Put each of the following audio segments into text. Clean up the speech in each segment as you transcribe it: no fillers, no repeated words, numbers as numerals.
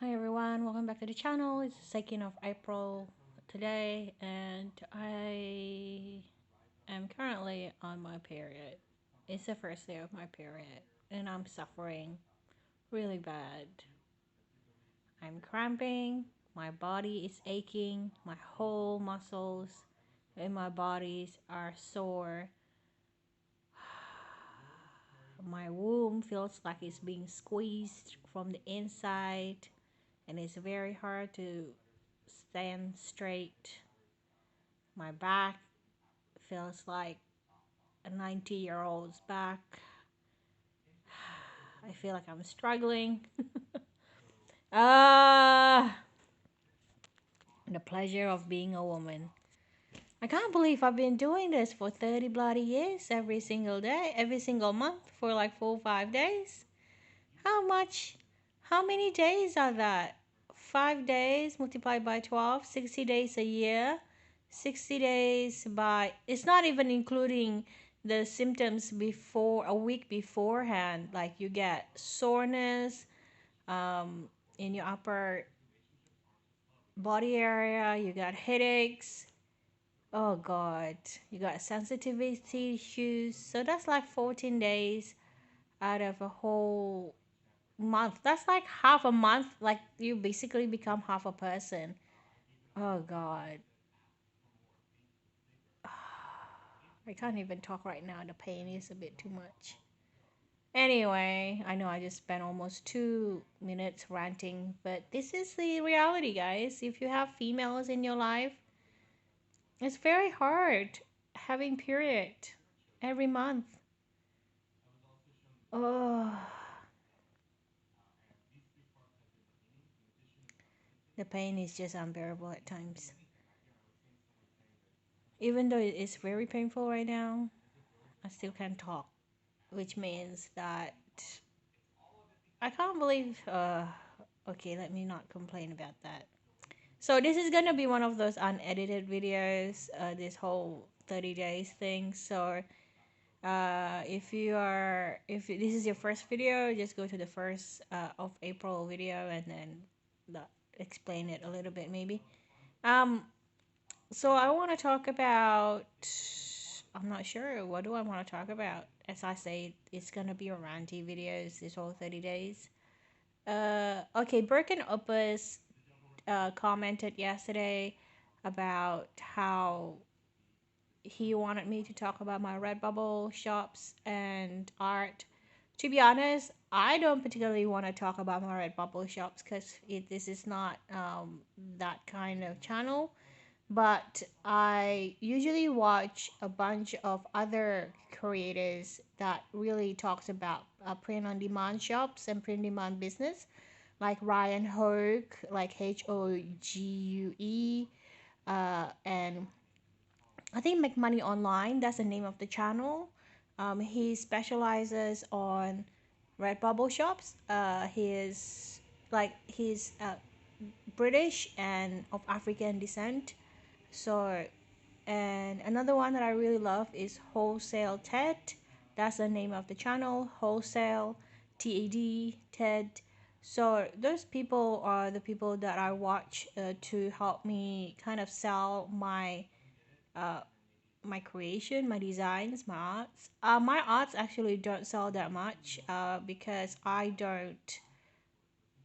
Hi everyone, welcome back to the channel. It's the 2nd of April today, and I am currently on my period. It's the first day of my period, and I'm suffering really bad. I'm cramping, my body is aching, my whole muscles in my bodies are sore. My womb feels like it's being squeezed from the inside, and it's very hard to stand straight. My back feels like a 90-year-old's back. I feel like I'm struggling. Ah, the pleasure of being a woman. I can't believe I've been doing this for 30 bloody years, every single day, every single month for like 4 or 5 days. How much? How many days are that? 5 days multiplied by 12, 60 days a year. 60 days by, it's not even including the symptoms before, a week beforehand. Like you get soreness in your upper body area, you got headaches. Oh God, you got sensitivity issues. So that's like 14 days out of a whole month. That's like half a month. Like you basically become half a person. Oh God. I can't even talk right now. The pain is a bit too much. Anyway, I know I just spent almost 2 minutes ranting, but this is the reality, guys. If you have females in your life, it's very hard having period every month. Oh, the pain is just unbearable at times. Even though it is very painful right now, I still can't talk, which means that I can't believe. Okay, let me not complain about that. So this is gonna be one of those unedited videos. This whole 30 days thing. So if this is your first video, just go to the first of April video and then explain it a little bit maybe. Um, so I want to talk about. I'm not sure. What do I want to talk about? As I say, it's gonna be a ranty videos this whole 30 days. Okay, Broken Opus commented yesterday about how he wanted me to talk about my Redbubble shops and art. To be honest, I don't particularly want to talk about my Redbubble shops because this is not that kind of channel. But I usually watch a bunch of other creators that really talks about print on demand shops and print on demand business, like Ryan Hogue, like Hogue, and I think Make Money Online. That's the name of the channel. He specializes on Redbubble shops. He's British and of African descent. So, and another one that I really love is Wholesale Ted. That's the name of the channel, Wholesale TED Ted. So those people are the people that I watch to help me kind of sell uh, my creation, my designs, my arts. My arts actually don't sell that much because I don't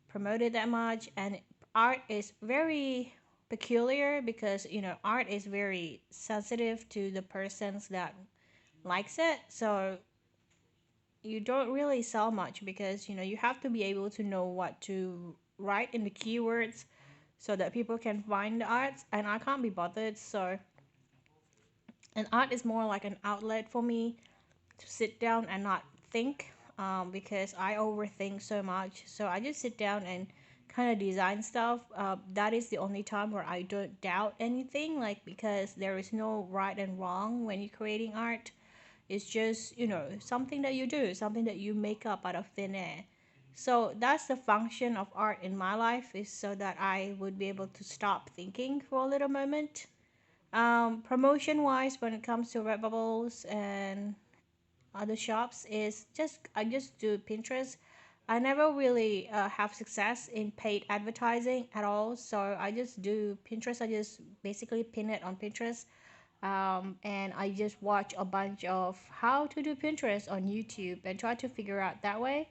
promote it that much, and art is very peculiar because art is very sensitive to the persons that likes it. So you don't really sell much because you have to be able to know what to write in the keywords so that people can find the arts, and I can't be bothered. So and art is more like an outlet for me to sit down and not think, because I overthink so much. So I just sit down and kind of design stuff. That is the only time where I don't doubt anything, like, because there is no right and wrong when you're creating art. It's just, something that you do, something that you make up out of thin air. So that's the function of art in my life, is so that I would be able to stop thinking for a little moment. Promotion wise, when it comes to Redbubbles and other shops, is just I just do Pinterest. I never really have success in paid advertising at all. So I just do Pinterest. I just basically pin it on Pinterest. And I just watch a bunch of how to do Pinterest on YouTube and try to figure out that way.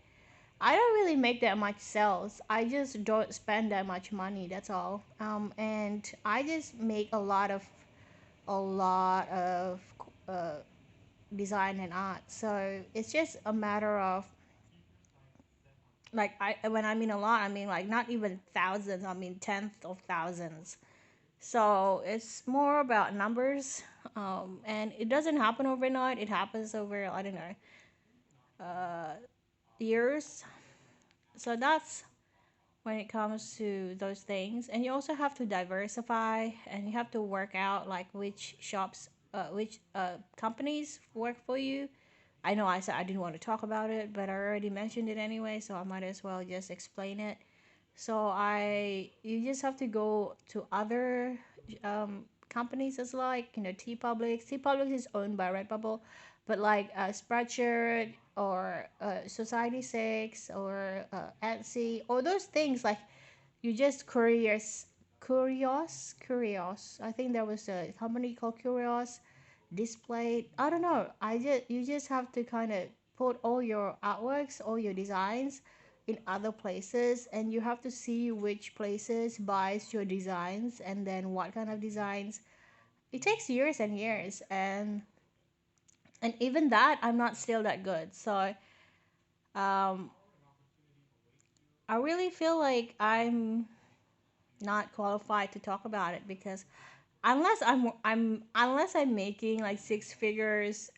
I don't really make that much sales. I just don't spend that much money. That's all. And I just make a lot of uh, design and art. So it's just a matter of like I when I mean a lot, I mean like not even thousands. I mean tenth of thousands. So it's more about numbers, and it doesn't happen overnight. It happens over I don't know years. So that's when it comes to those things. And you also have to diversify, and you have to work out like which shops, which companies work for you. I know I said I didn't want to talk about it, but I already mentioned it anyway, so I might as well just explain it. So you just have to go to other companies as like T Public. T Public is owned by Redbubble, but like Spreadshirt or Society Six or Etsy or those things like you just curious. I think there was a company called Curious displayed. I don't know. I just you just have to kind of put all your artworks, all your designs in other places, and you have to see which places buys your designs and then what kind of designs. It takes years and years, and even that I'm not still that good. So um, I really feel like I'm not qualified to talk about it because unless I'm making like six figures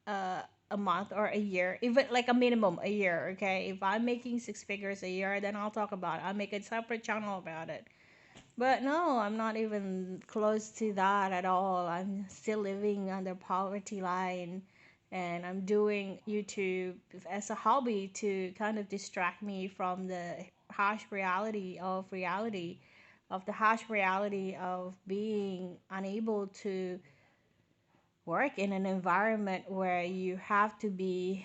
uh a month or a year, even like a minimum a year, okay? If I'm making six figures a year, then I'll talk about it. I'll make a separate channel about it. But no, I'm not even close to that at all. I'm still living under poverty line, and I'm doing YouTube as a hobby to kind of distract me from the harsh reality of being unable to work in an environment where you have to be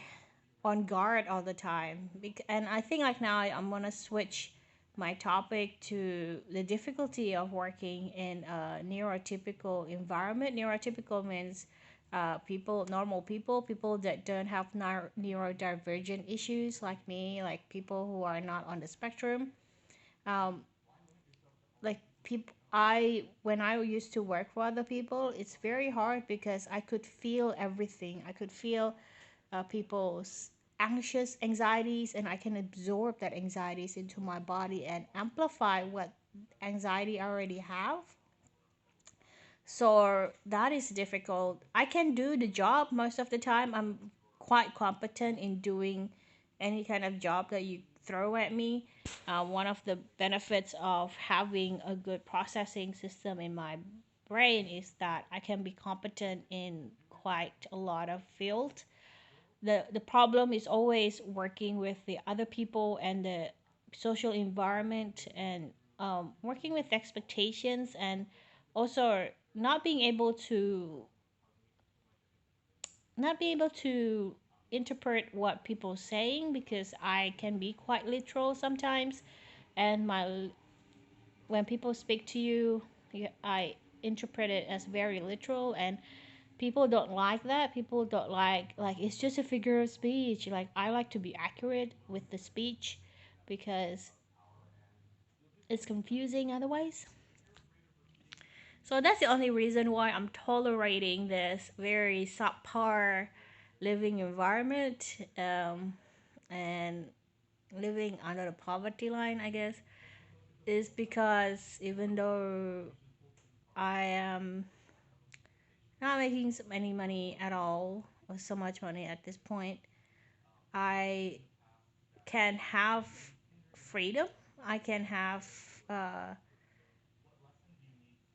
on guard all the time. And I think like now I'm gonna switch my topic to the difficulty of working in a neurotypical environment. Neurotypical means normal people that don't have neurodivergent issues like me, like people who are not on the spectrum. Um, like people, I when I used to work for other people, it's very hard because I could feel everything. I could feel people's anxious anxieties, and I can absorb that anxieties into my body and amplify what anxiety I already have. So that is difficult. I can do the job most of the time. I'm quite competent in doing any kind of job that you throw at me. One of the benefits of having a good processing system in my brain is that I can be competent in quite a lot of fields. The problem is always working with the other people and the social environment, and working with expectations, and also not being able to interpret what people are saying, because I can be quite literal sometimes, and my when people speak to you, I interpret it as very literal, and people don't like that. People don't like it's just a figure of speech. Like I like to be accurate with the speech because it's confusing otherwise. So that's the only reason why I'm tolerating this very subpar living environment, and living under the poverty line, I guess, is because even though I am not making any money at all, or so much money at this point, I can have freedom. I can have, uh,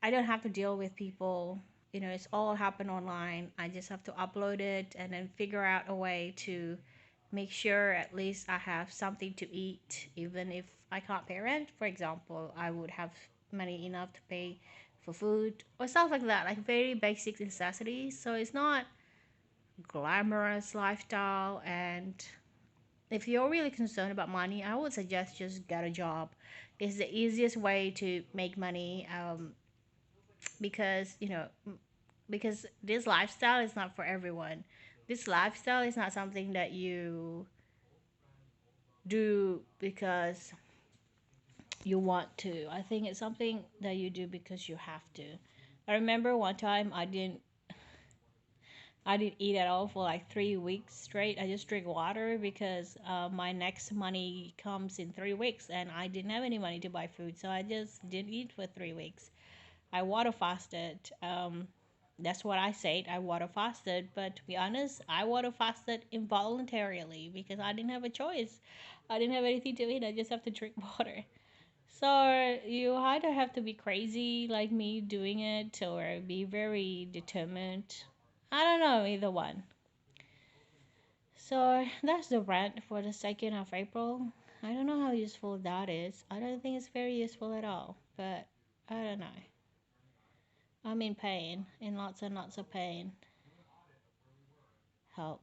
I don't have to deal with people. It's all happen online. I just have to upload it and then figure out a way to make sure at least I have something to eat. Even if I can't pay rent, for example, I would have money enough to pay for food or stuff like that, like very basic necessities. So it's not glamorous lifestyle, and if you're really concerned about money, I would suggest just get a job. It's the easiest way to make money. Because because this lifestyle is not for everyone. This lifestyle is not something that you do because you want to. I think it's something that you do because you have to. I remember one time I didn't eat at all for like 3 weeks straight. I just drink water because my next money comes in 3 weeks, and I didn't have any money to buy food, so I just didn't eat for 3 weeks. I water fasted. That's what I said. I water fasted, but to be honest, I water fasted involuntarily because I didn't have a choice. I didn't have anything to eat. I just have to drink water. So you either have to be crazy like me doing it or be very determined. I don't know, either one. So that's the rant for the 2nd of April. I don't know how useful that is. I don't think it's very useful at all, but I don't know. I'm in pain, in lots and lots of pain. Help.